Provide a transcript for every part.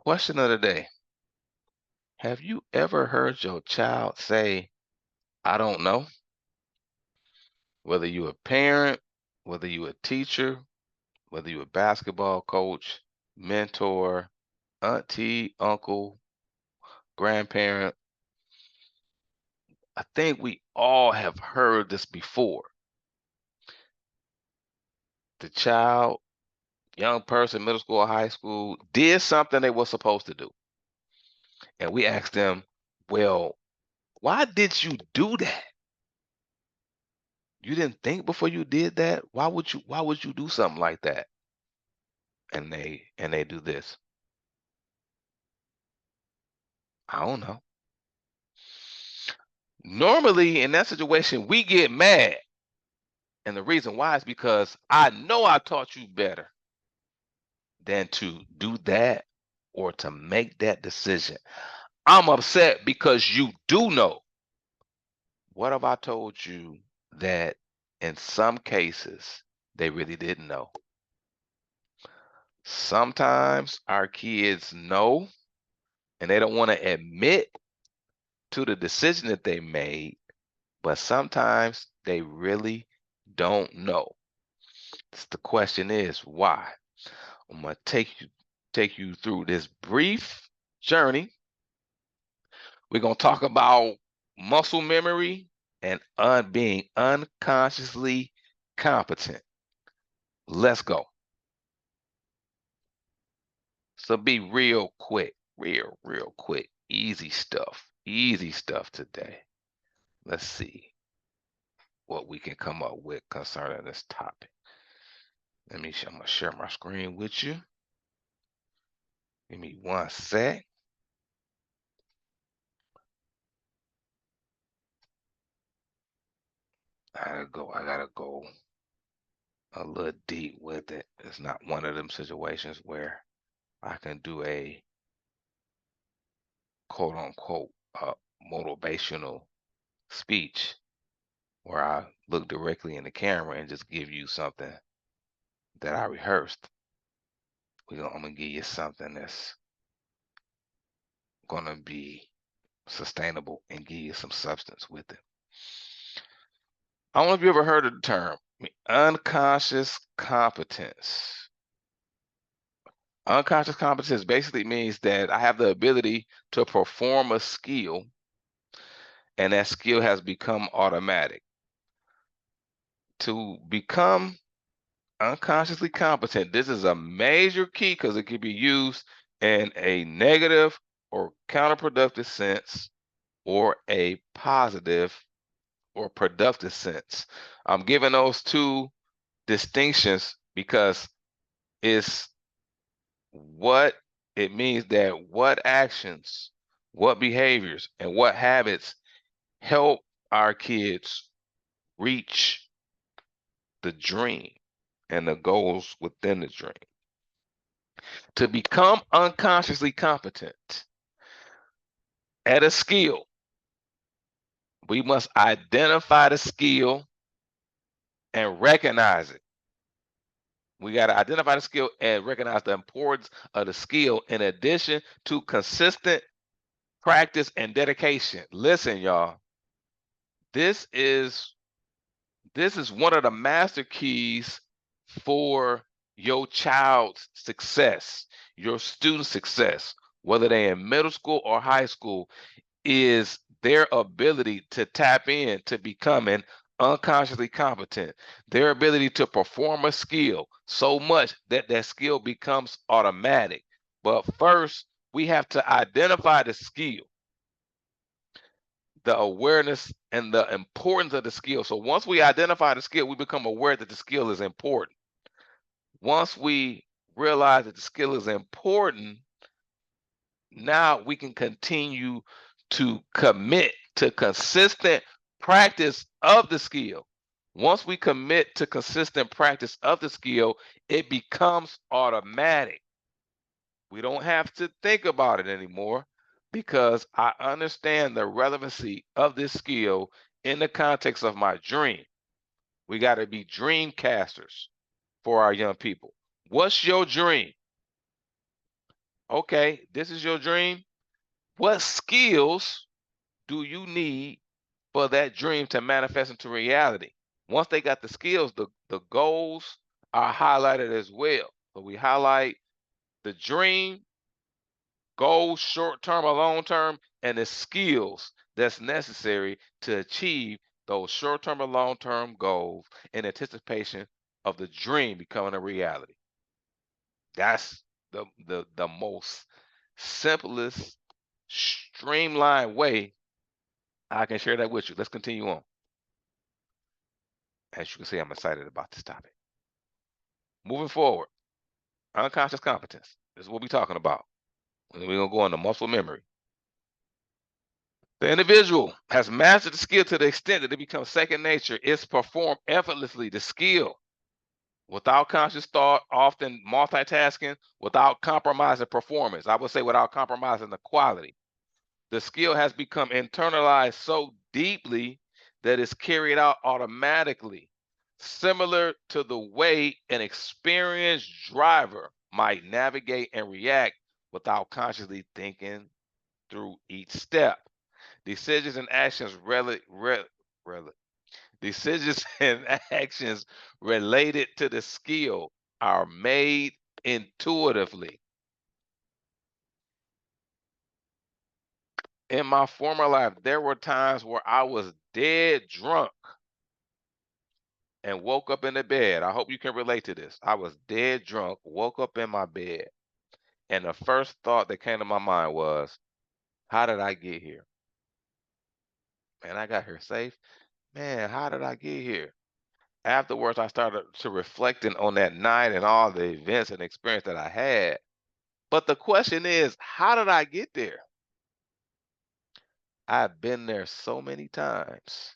Question of the day. Have you ever heard your child say, I don't know? Whether you're a parent, whether you're a teacher, whether you're a basketball coach, mentor, auntie, uncle, grandparent, I think we all have heard this before. The child, young person, middle school or high school, did something they were supposed to do. And we asked them, well, why did you do that? You didn't think before you did that? Why would you do something like that? And they do this. I don't know. Normally in that situation, we get mad. And the reason why is because I know I taught you better than to do that or to make that decision. I'm upset because you do know. What have I told you that in some cases they really didn't know? Sometimes our kids know and they don't want to admit to the decision that they made, but sometimes they really don't know. The question is why? I'm gonna take you through this brief journey. We're gonna talk about muscle memory and being unconsciously competent. Let's go. So be real quick, real quick. Easy stuff today. Let's see what we can come up with concerning this topic. I'm gonna share my screen with you. Give me one sec. I gotta go a little deep with it. It's not one of them situations where I can do a quote unquote motivational speech where I look directly in the camera and just give you something that I rehearsed. I'm gonna give you something that's gonna be sustainable and give you some substance with it. I don't know if you ever heard of the term unconscious competence. Unconscious competence basically means that I have the ability to perform a skill and that skill has become automatic. To become unconsciously competent, this is a major key because it can be used in a negative or counterproductive sense or a positive or productive sense. I'm giving those two distinctions because it's what it means that what actions, what behaviors, and what habits help our kids reach the dream and the goals within the dream. To become unconsciously competent at a skill, we must identify the skill and recognize it. We got to identify the skill and recognize the importance of the skill in addition to consistent practice and dedication. Listen, y'all, this is one of the master keys for your child's success, your student success, whether they're in middle school or high school, is their ability to tap in to becoming unconsciously competent, their ability to perform a skill so much that that skill becomes automatic. But first, we have to identify the skill, the awareness, and the importance of the skill. So once we identify the skill, we become aware that the skill is important. Once we realize that the skill is important, now we can continue to commit to consistent practice of the skill. Once we commit to consistent practice of the skill, it becomes automatic. We don't have to think about it anymore because I understand the relevancy of this skill in the context of my dream. We got to be dream casters for our young people. What's your dream? Okay, this is your dream. What skills do you need for that dream to manifest into reality? Once they got the skills, the goals are highlighted as well. So we highlight the dream, goals, short term or long term, and the skills that's necessary to achieve those short term or long term goals in anticipation of the dream becoming a reality. That's the most simplest, streamlined way I can share that with you. Let's continue on. As you can see, I'm excited about this topic. Moving forward, unconscious competence. This is what we're talking about. And we're going to go into muscle memory. The individual has mastered the skill to the extent that it becomes second nature. It's performed effortlessly. The skill, without conscious thought, often multitasking, without compromising performance. I would say without compromising the quality. The skill has become internalized so deeply that it's carried out automatically, similar to the way an experienced driver might navigate and react without consciously thinking through each step. Decisions and actions decisions and actions related to the skill are made intuitively. In my former life, there were times where I was dead drunk and woke up in the bed. I hope you can relate to this. I was dead drunk, woke up in my bed, and the first thought that came to my mind was, how did I get here? Man, I got here safe. Man, how did I get here? Afterwards, I started to reflecting on that night and all the events and experience that I had. But the question is, how did I get there? I've been there so many times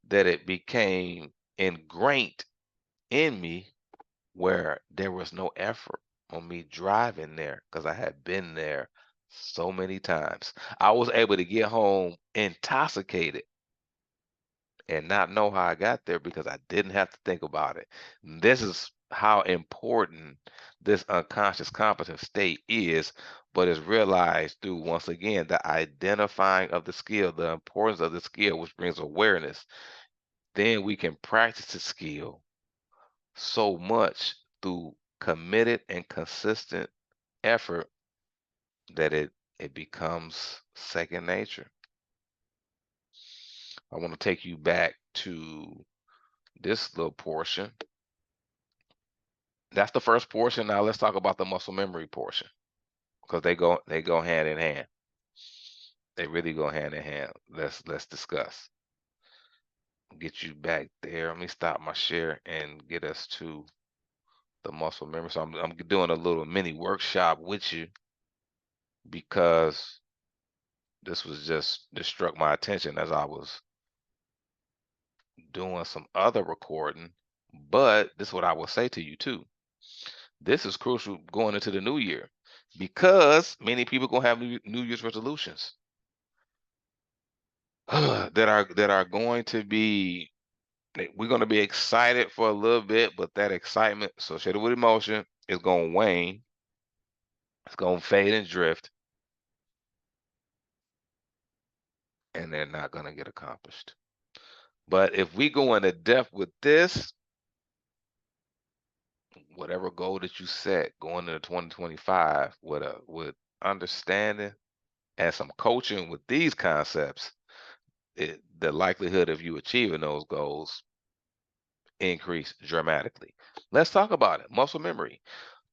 that it became ingrained in me where there was no effort on me driving there because I had been there so many times. I was able to get home intoxicated and not know how I got there because I didn't have to think about it. This is how important this unconscious competence state is, but is realized through, once again, the identifying of the skill, the importance of the skill, which brings awareness. Then we can practice the skill so much through committed and consistent effort that it becomes second nature. I want to take you back to this little portion. That's the first portion. Now let's talk about the muscle memory portion because they go hand in hand. They really go hand in hand. Let's discuss. Get you back there. Let me stop my share and get us to the muscle memory. So I'm doing a little mini workshop with you because this struck my attention as I was doing some other recording. But this is what I will say to you too. This is crucial going into the new year because many people gonna have New Year's resolutions that are going to be. We're going to be excited for a little bit, but that excitement associated with emotion is going to wane. It's going to fade and drift, and they're not going to get accomplished. But if we go into depth with this, whatever goal that you set going into 2025 with understanding and some coaching with these concepts, the likelihood of you achieving those goals increase dramatically. Let's talk about it. Muscle memory.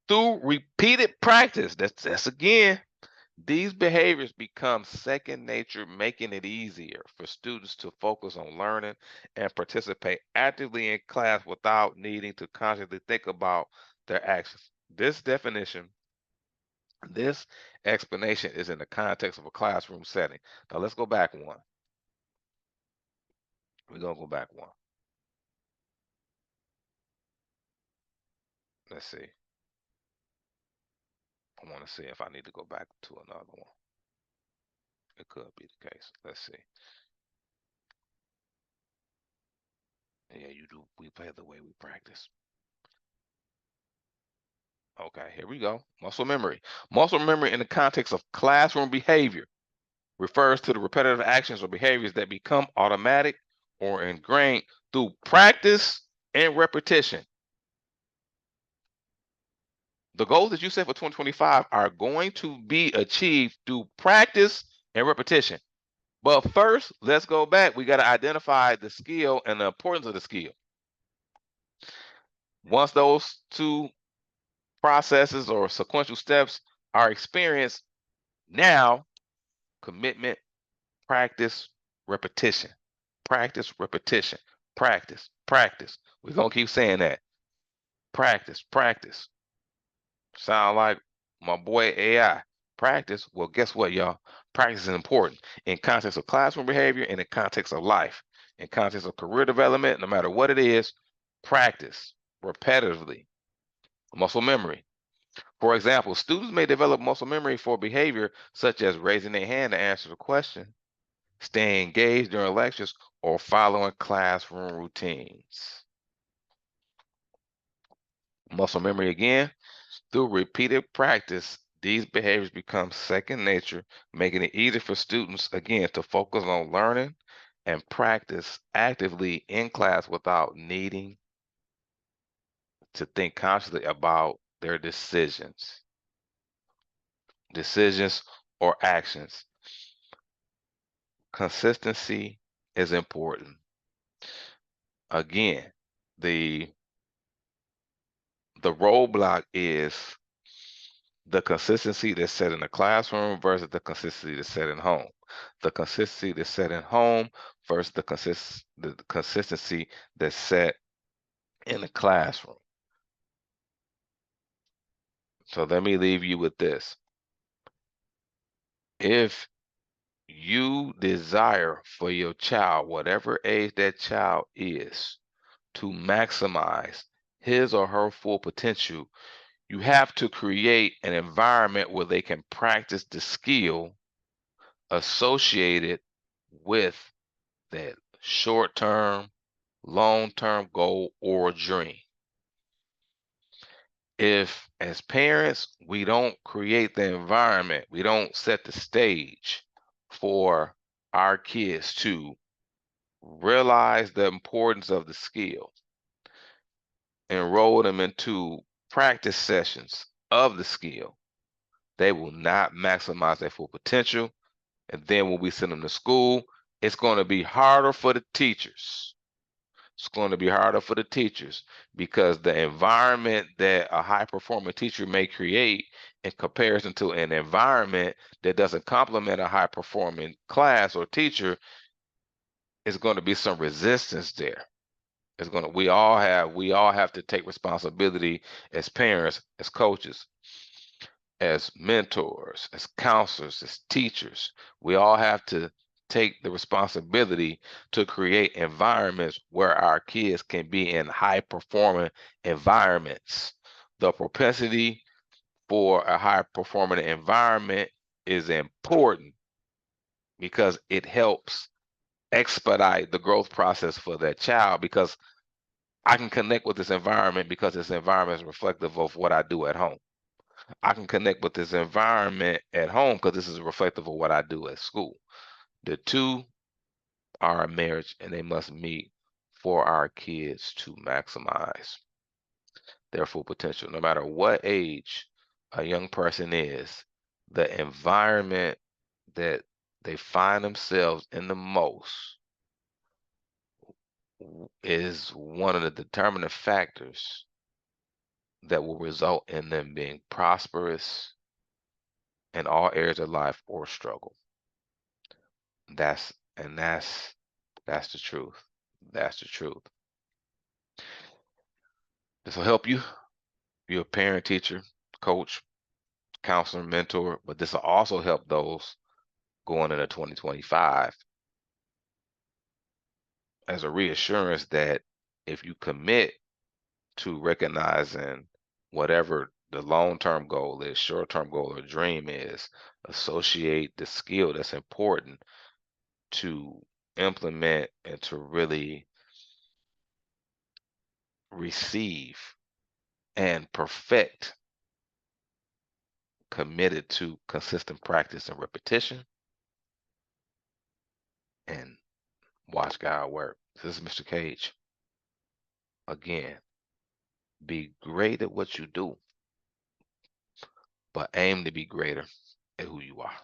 Through repeated practice, that's again, these behaviors become second nature, making it easier for students to focus on learning and participate actively in class without needing to consciously think about their actions. This explanation is in the context of a classroom setting. Now let's go back one. We're going to go back one. Let's see. I want to see if I need to go back to another one. It could be the case. Let's see. Yeah, you do. We play the way we practice. Okay, here we go. Muscle memory. Muscle memory in the context of classroom behavior refers to the repetitive actions or behaviors that become automatic or ingrained through practice and repetition. The goals that you set for 2025 are going to be achieved through practice and repetition. But first, let's go back. We got to identify the skill and the importance of the skill. Once those two processes or sequential steps are experienced, now commitment, practice, repetition, practice, repetition, practice, practice. We're going to keep saying that. Practice, practice. Sound like my boy AI. Practice. Well, guess what, y'all? Practice is important in context of classroom behavior and in context of life. In context of career development, no matter what it is, practice repetitively. Muscle memory. For example, students may develop muscle memory for behavior such as raising their hand to answer a question, staying engaged during lectures, or following classroom routines. Muscle memory again, through repeated practice, these behaviors become second nature, making it easier for students, again, to focus on learning and practice actively in class without needing to think consciously about their decisions or actions. Consistency is important. Again, the roadblock is the consistency that's set in the classroom versus the consistency that's set in home. The consistency that's set in home versus the consistency that's set in the classroom. So let me leave you with this. If you desire for your child, whatever age that child is, to maximize his or her full potential, you have to create an environment where they can practice the skill associated with that short term, long term goal or dream. If, as parents, we don't create the environment, we don't set the stage for our kids to realize the importance of the skill, enroll them into practice sessions of the skill, they will not maximize their full potential. And then when we send them to school, it's going to be harder for the teachers. It's going to be harder for the teachers because the environment that a high performing teacher may create in comparison to an environment that doesn't complement a high performing class or teacher is going to be some resistance there. It's going to we all have to take responsibility as parents, as coaches, as mentors, as counselors, as teachers. We all have to take the responsibility to create environments where our kids can be in high performing environments. The propensity for a high performing environment is important because it helps expedite the growth process for that child because I can connect with this environment because this environment is reflective of what I do at home. I can connect with this environment at home because this is reflective of what I do at school. The two are a marriage and they must meet for our kids to maximize their full potential. No matter what age a young person is, the environment that they find themselves in the most is one of the determining factors that will result in them being prosperous in all areas of life or struggle. That's and that's the truth. That's the truth. This will help you. You're a parent, teacher, coach, counselor, mentor, but this will also help those going into 2025 as a reassurance that if you commit to recognizing whatever the long-term goal is, short-term goal or dream is, associate the skill that's important to implement and to really receive and perfect committed to consistent practice and repetition, and watch God work. This is Mr. Cage. Again, be great at what you do, but aim to be greater at who you are.